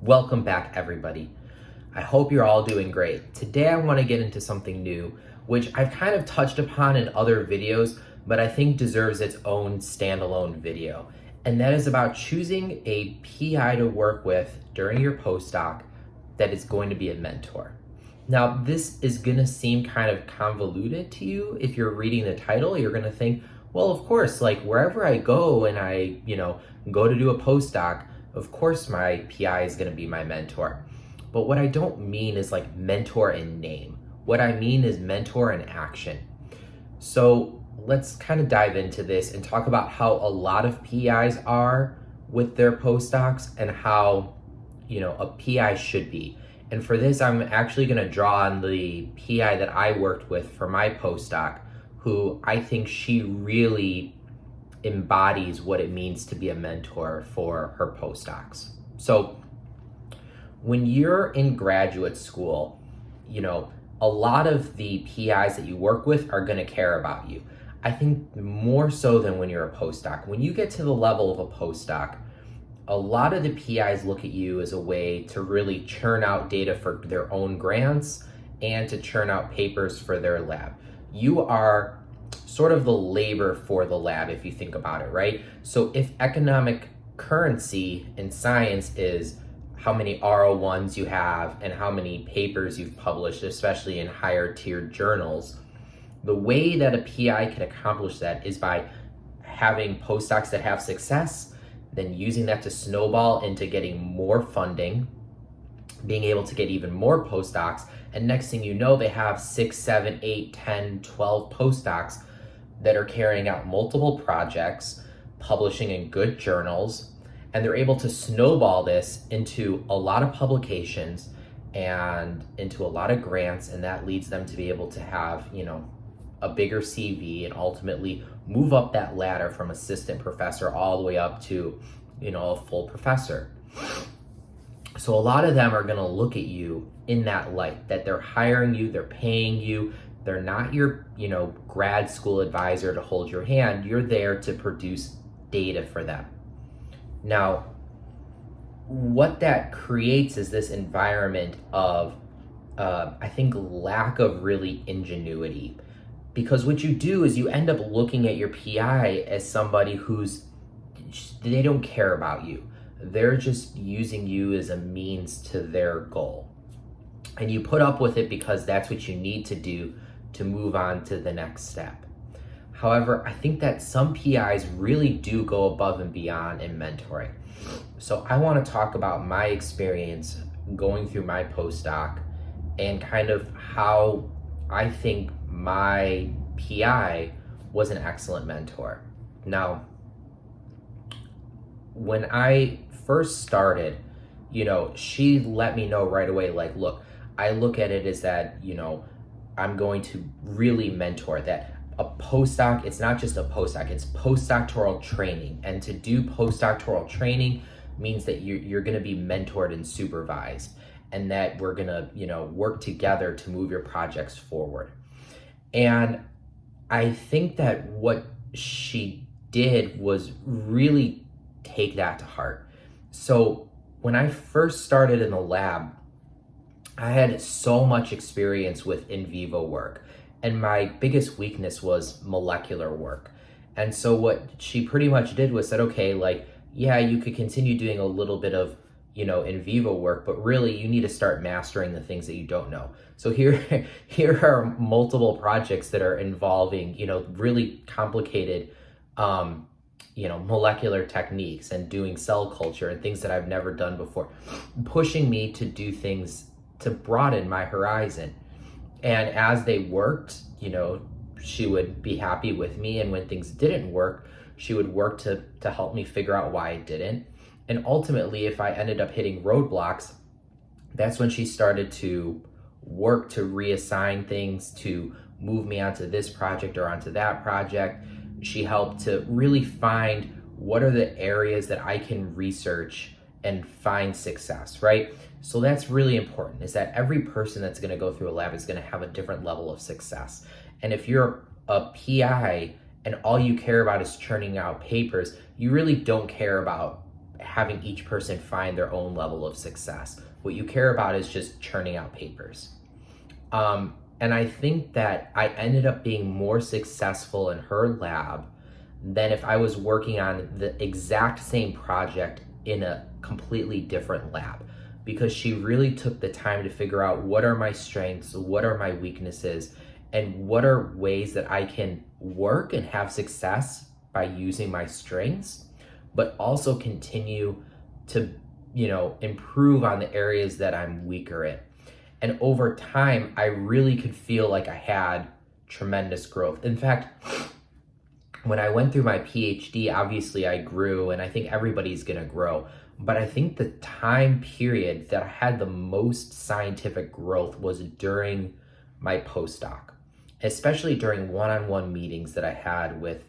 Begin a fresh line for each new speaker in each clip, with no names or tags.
Welcome back, everybody. I hope you're all doing great. Today I want to get into something new, which I've kind of touched upon in other videos, but I think deserves its own standalone video. And that is about choosing a PI to work with during your postdoc that is going to be a mentor. Now, this is going to seem kind of convoluted to you. If you're reading the title, you're going to think, well, of course, like wherever I go and I, go to do a postdoc, of course my PI is going to be my mentor. But what I don't mean is like mentor in name. What I mean is mentor in action. So let's kind of dive into this and talk about how a lot of PIs are with their postdocs and how, a PI should be. And for this, I'm actually going to draw on the PI that I worked with for my postdoc, who I think she really embodies what it means to be a mentor for her postdocs. So when you're in graduate school, a lot of the PIs that you work with are going to care about you. I think more so than when you're a postdoc. When you get to the level of a postdoc, a lot of the PIs look at you as a way to really churn out data for their own grants and to churn out papers for their lab. You are sort of the labor for the lab, if you think about it, right? So if economic currency in science is how many R01s you have and how many papers you've published, especially in higher tiered journals, the way that a PI can accomplish that is by having postdocs that have success, then using that to snowball into getting more funding, being able to get even more postdocs, and next thing you know, they have 6, 7, 8, 10, 12 postdocs that are carrying out multiple projects, publishing in good journals, and they're able to snowball this into a lot of publications and into a lot of grants, and that leads them to be able to have, a bigger CV and ultimately move up that ladder from assistant professor all the way up to, a full professor. So a lot of them are going to look at you in that light, that they're hiring you, they're paying you, they're not your, grad school advisor to hold your hand. You're there to produce data for them. Now, what that creates is this environment of, I think, lack of really ingenuity. Because what you do is you end up looking at your PI as somebody they don't care about you. They're just using you as a means to their goal. And you put up with it because that's what you need to do to move on to the next step. However, I think that some PIs really do go above and beyond in mentoring. So I want to talk about my experience going through my postdoc and kind of how I think my PI was an excellent mentor. Now, when I first started, she let me know right away, like, look, I look at it as that, I'm going to really mentor that. A postdoc, it's not just a postdoc, it's postdoctoral training. And to do postdoctoral training means that you're going to be mentored and supervised, and that we're going to, work together to move your projects forward. And I think that what she did was really take that to heart. So when I first started in the lab, I had so much experience with in vivo work, and my biggest weakness was molecular work. And so what she pretty much did was said, okay, you could continue doing a little bit of, in vivo work, but really you need to start mastering the things that you don't know. So here are multiple projects that are involving, really complicated, molecular techniques and doing cell culture and things that I've never done before, pushing me to do things to broaden my horizon. And as they worked, she would be happy with me. And when things didn't work, she would work to help me figure out why it didn't. And ultimately, if I ended up hitting roadblocks, that's when she started to work to reassign things, to move me onto this project or onto that project. She helped to really find what are the areas that I can research and find success, right? So that's really important, is that every person that's going to go through a lab is going to have a different level of success. And if you're a PI and all you care about is churning out papers, you really don't care about having each person find their own level of success. What you care about is just churning out papers. And I think that I ended up being more successful in her lab than if I was working on the exact same project in a completely different lab, because she really took the time to figure out what are my strengths, what are my weaknesses, and what are ways that I can work and have success by using my strengths, but also continue to, improve on the areas that I'm weaker in. And over time, I really could feel like I had tremendous growth. In fact, when I went through my PhD, obviously I grew, and I think everybody's gonna grow. But I think the time period that I had the most scientific growth was during my postdoc, especially during one-on-one meetings that I had with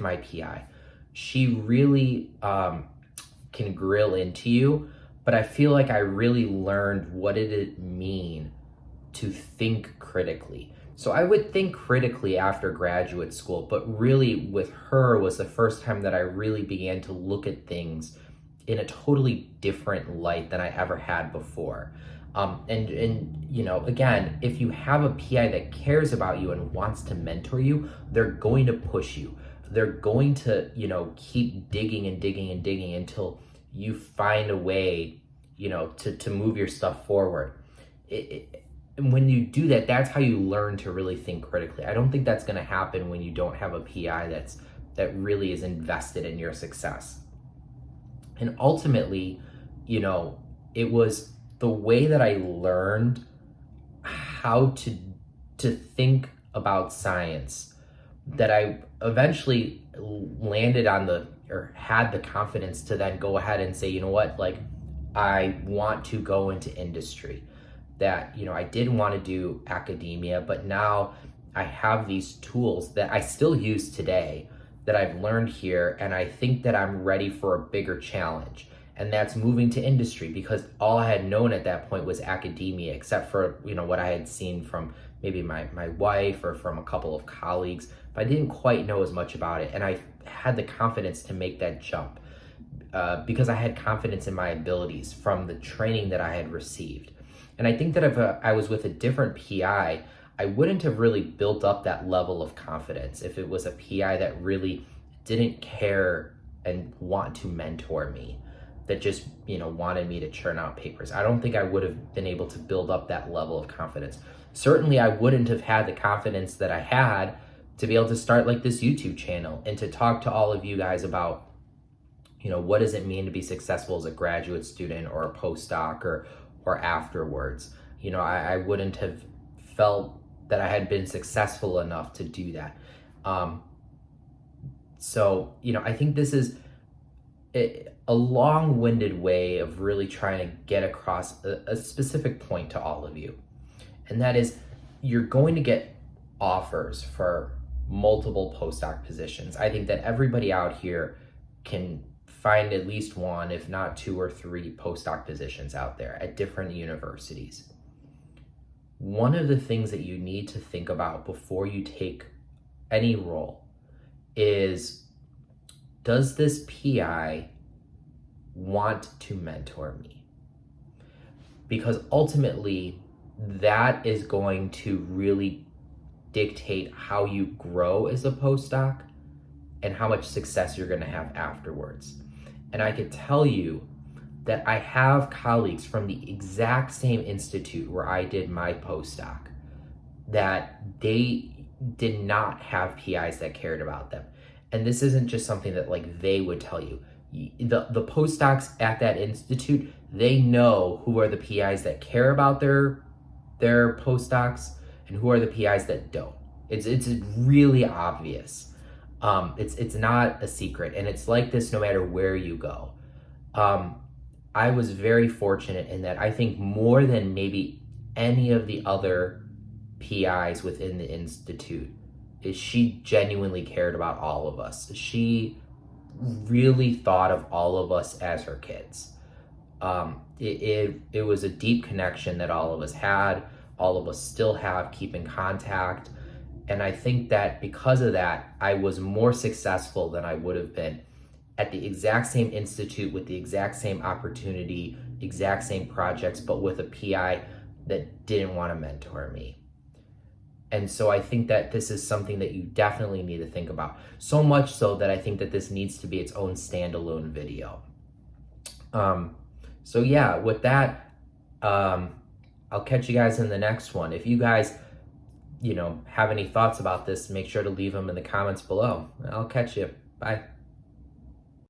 my PI. She really can grill into you, but I feel like I really learned what did it mean to think critically. So I would think critically after graduate school, but really with her was the first time that I really began to look at things in a totally different light than I ever had before. And again, if you have a PI that cares about you and wants to mentor you, they're going to push you. They're going to, keep digging and digging and digging until you find a way, to move your stuff forward. And when you do that, that's how you learn to really think critically. I don't think that's going to happen when you don't have a PI that really is invested in your success. And ultimately, it was the way that I learned how to think about science that I eventually landed on had the confidence to then go ahead and say, I want to go into industry. That, I did want to do academia, but now I have these tools that I still use today that I've learned here, and I think that I'm ready for a bigger challenge. And that's moving to industry, because all I had known at that point was academia, except for, what I had seen from maybe my wife or from a couple of colleagues, but I didn't quite know as much about it. And I had the confidence to make that jump because I had confidence in my abilities from the training that I had received. And I think that if I was with a different PI, I wouldn't have really built up that level of confidence if it was a PI that really didn't care and want to mentor me, that just, wanted me to churn out papers. I don't think I would have been able to build up that level of confidence. Certainly, I wouldn't have had the confidence that I had to be able to start like this YouTube channel and to talk to all of you guys about, what does it mean to be successful as a graduate student or a postdoc or afterwards. I wouldn't have felt that I had been successful enough to do that. So, I think this is a long-winded way of really trying to get across a specific point to all of you. And that is, you're going to get offers for multiple postdoc positions. I think that everybody out here can find at least one, if not 2 or 3 postdoc positions out there at different universities. One of the things that you need to think about before you take any role is, does this PI want to mentor me? Because ultimately, that is going to really dictate how you grow as a postdoc and how much success you're going to have afterwards. And I could tell you that I have colleagues from the exact same institute where I did my postdoc that they did not have PIs that cared about them. And this isn't just something that they would tell you. The postdocs at that institute, they know who are the PIs that care about their postdocs and who are the PIs that don't. It's really obvious. It's not a secret, and it's like this no matter where you go. I was very fortunate in that I think more than maybe any of the other PIs within the institute is she genuinely cared about all of us. She really thought of all of us as her kids. It was a deep connection that all of us had, all of us still have, keep in contact. And I think that because of that, I was more successful than I would have been at the exact same institute with the exact same opportunity, exact same projects, but with a PI that didn't want to mentor me. And so I think that this is something that you definitely need to think about. So much so that I think that this needs to be its own standalone video. So yeah, with that, I'll catch you guys in the next one. If you guys, have any thoughts about this, make sure to leave them in the comments below. I'll catch you. Bye.